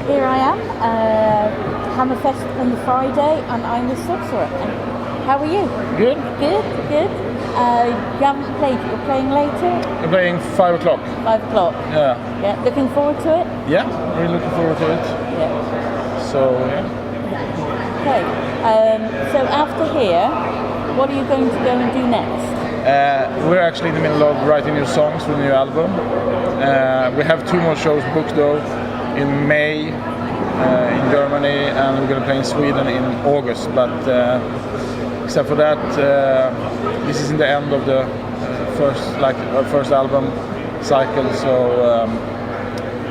here I am, Hammerfest on the Friday, and I'm the Sorcerer. And how are you? Good. Good. You haven't played, you're playing later? I'm playing 5 o'clock. 5 o'clock? Yeah. Yeah, looking forward to it? Yeah, really looking forward to it. Yeah. So, yeah. Okay, so after here, what are you going to go and do next? We're actually in the middle of writing new songs for the new album. We have 2 more shows booked though, in May in Germany, and we're going to play in Sweden in August. But except for that, this is in the end of the our first album cycle. So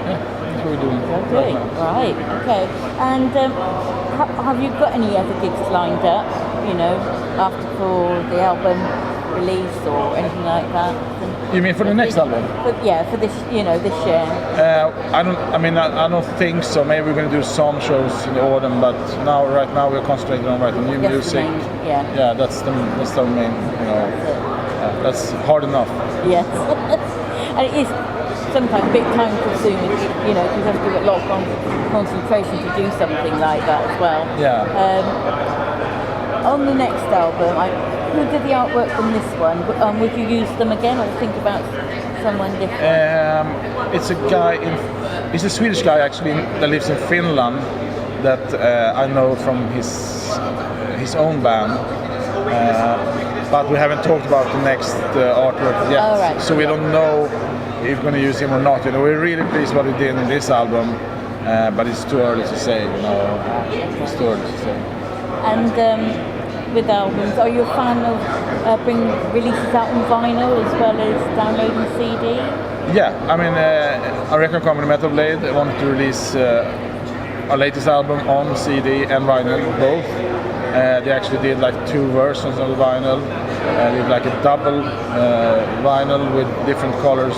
yeah, that's what we're doing. Okay, right, okay. And have you got any other gigs lined up? You know, after for the album release or anything like that? You mean for the next album? Yeah, for this, this year. I don't think so. Maybe we're going to do some shows in the autumn, but right now we're concentrating on writing new music. Yeah, that's the main. That's hard enough. Yes, and it is sometimes a bit time consuming. You have to do a lot of concentration to do something like that as well. Yeah. On the next album, who did the artwork from this one? Would you use them again, or think about someone different? It's a guy he's a Swedish guy actually that lives in Finland that I know from his own band. But we haven't talked about the next artwork yet, right. So we don't know if we're going to use him or not. We're really pleased what he did in this album, but it's too early to say. It's too early to say. And with albums, are you a fan of bringing releases out on vinyl as well as downloading CD? Yeah, our record company Metal Blade wanted to release our latest album on CD and vinyl, both. They actually did like 2 versions of the vinyl. They did like a double vinyl with different colored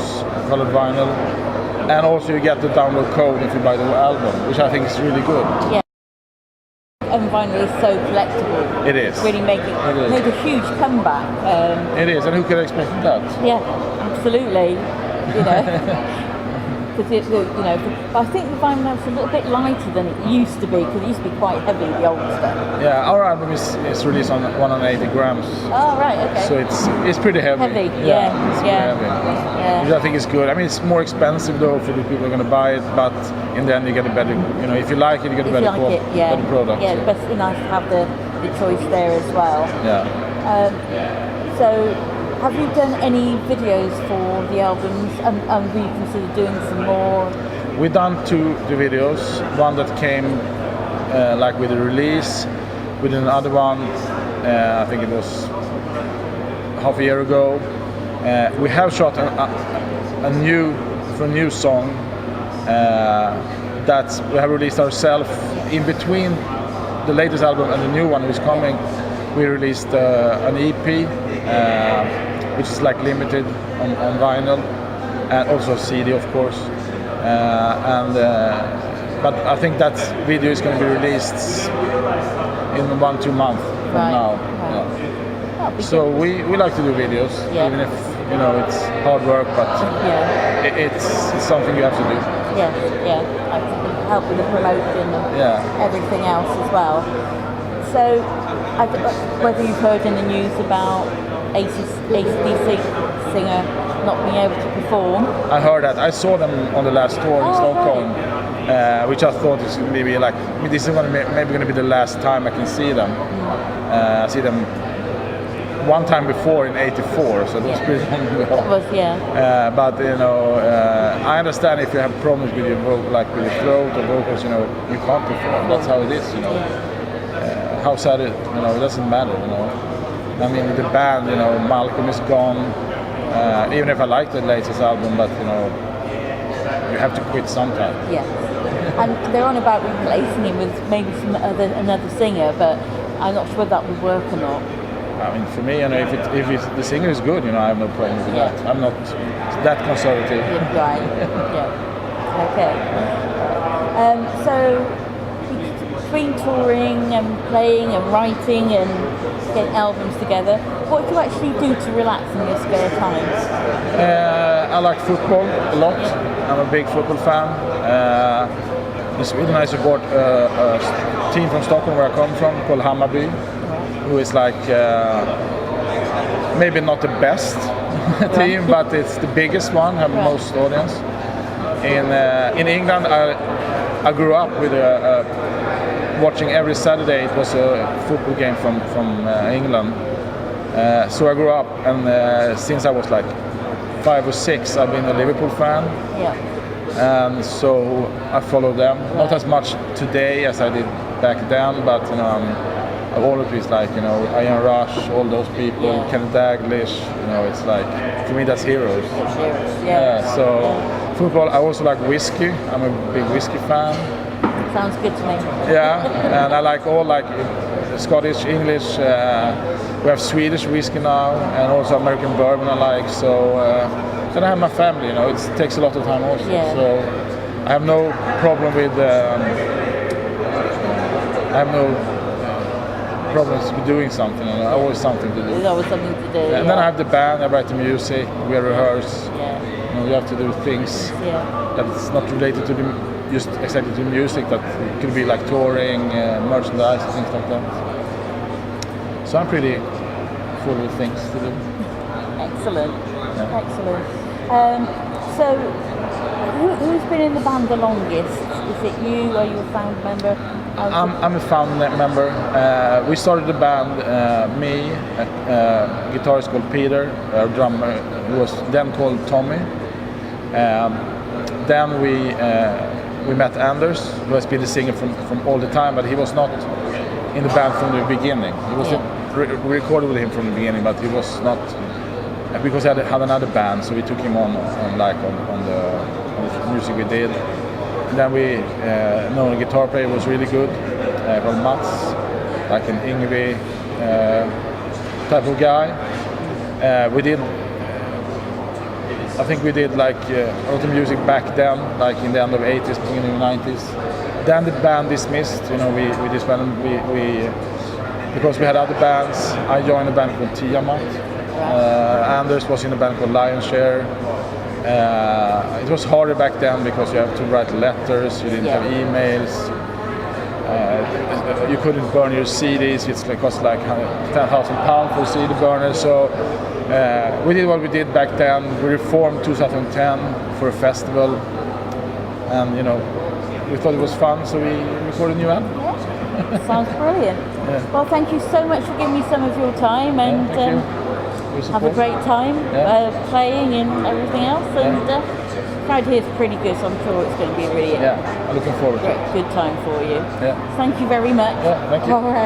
vinyl, and also you get the download code if you buy the album, which I think is really good. Yeah. And vinyl is so collectible. It is. Really made a huge comeback. It is, and who could expect that? Yeah, absolutely. Because I think the vinyl is a little bit lighter than it used to be, because it used to be quite heavy, the old stuff. Yeah, our album is released on 180 grams. Oh, right, okay. So it's pretty heavy. Heavy, It's yeah. pretty heavy. Which I think is good. It's more expensive though for the people who are going to buy it, but in the end you get a better, if you like it, you get a better product. Yeah, it's nice to have the choice there as well. Yeah. So, have you done any videos for the albums, and will you consider doing some more? We've done 2 videos. One that came with the release. We did another one, I think it was half a year ago. We have shot a new song that we have released ourselves in between the latest album and the new one who's coming. We released an EP, which is limited on vinyl, and also CD, of course. But I think that video is going to be released in 1-2 months from now. Right. Yeah. So we like to do videos, even if it's hard work, but it's something you have to do. Yeah. I can help with the promotion and everything else as well. So, whether you've heard in the news about AC/DC singer not being able to perform? I heard that. I saw them on the last tour in Stockholm, which I thought is maybe this is maybe going to be the last time I can see them. I see them one time before in '84, so that's pretty long ago. That was, but I understand if you have problems with your vocal, with your throat or vocals, you can't perform. That's how it is, How sad it doesn't matter, the band, Malcolm is gone. Even if I like the latest album, but you have to quit sometime. Yeah, and they're on about replacing him with maybe another singer, but I'm not sure that would work or not. For me, if the singer is good, I have no problem with that. I'm not that conservative. Yeah, right. Yeah. Okay. So between touring and playing and writing and getting albums together, what do you actually do to relax in your spare time? I like football a lot. I'm a big football fan. In Sweden, I support a team from Stockholm, where I come from, called Hammarby, who is like maybe not the best team, but it's the biggest one, have the most audience. In England, I grew up with watching every Saturday. It was a football game from England. So I grew up, and since I was like 5 or 6, I've been a Liverpool fan. Yeah. And so I follow them, not as much today as I did back then, but you know, I've always been like, you know, Ian Rush, all those people, Kenny Dalglish, you know, it's like, for me that's heroes. So football, I also like whiskey. I'm a big whiskey fan. Sounds good to me. Yeah, and I like all like Scottish, English. We have Swedish whiskey now, and also American bourbon I like. So then I have my family. You know, it takes a lot of time also. So I have no problem with. I have no problems with doing something. You know, always something to do. There's always something to do. And then I have the band. I write the music. We rehearse. Yeah. You know, you have to do things that's not related to just exactly to music. That it could be like touring, merchandise, things like that. So I'm pretty full with things to do. Excellent. Excellent. So, who's been in the band the longest? Is it you? Are you a found member? I'm a found member. We started the band, me, a guitarist called Peter, a drummer who was then called Tommy. Then we met Anders, who has been the singer from all the time, but he was not in the band from the beginning. He was we recorded with him from the beginning, but he was not, because he had another band, so we took him on the music we did. And then we know the guitar player was really good, called Mats, like an Yngwie type of guy. I think we did like a lot of music back then, like in the end of the 80s, beginning of the 90s. Then the band dismissed, you know, we disbanded, because we had other bands. I joined a band called Tiamat. Anders was in a band called Lion's Share. It was harder back then because you have to write letters, you didn't have emails. You couldn't burn your CDs, it cost like £10,000 for a CD burner. So we did what we did back then. We reformed 2010 for a festival, and you know, we thought it was fun, so we recorded a new album. Sounds brilliant. Well, thank you so much for giving me some of your time, and have a great time playing and everything else. And crowd here is pretty good, so I'm sure it's going to be really I'm looking forward to it. Good time for you. Thank you very much. Thank you. All right.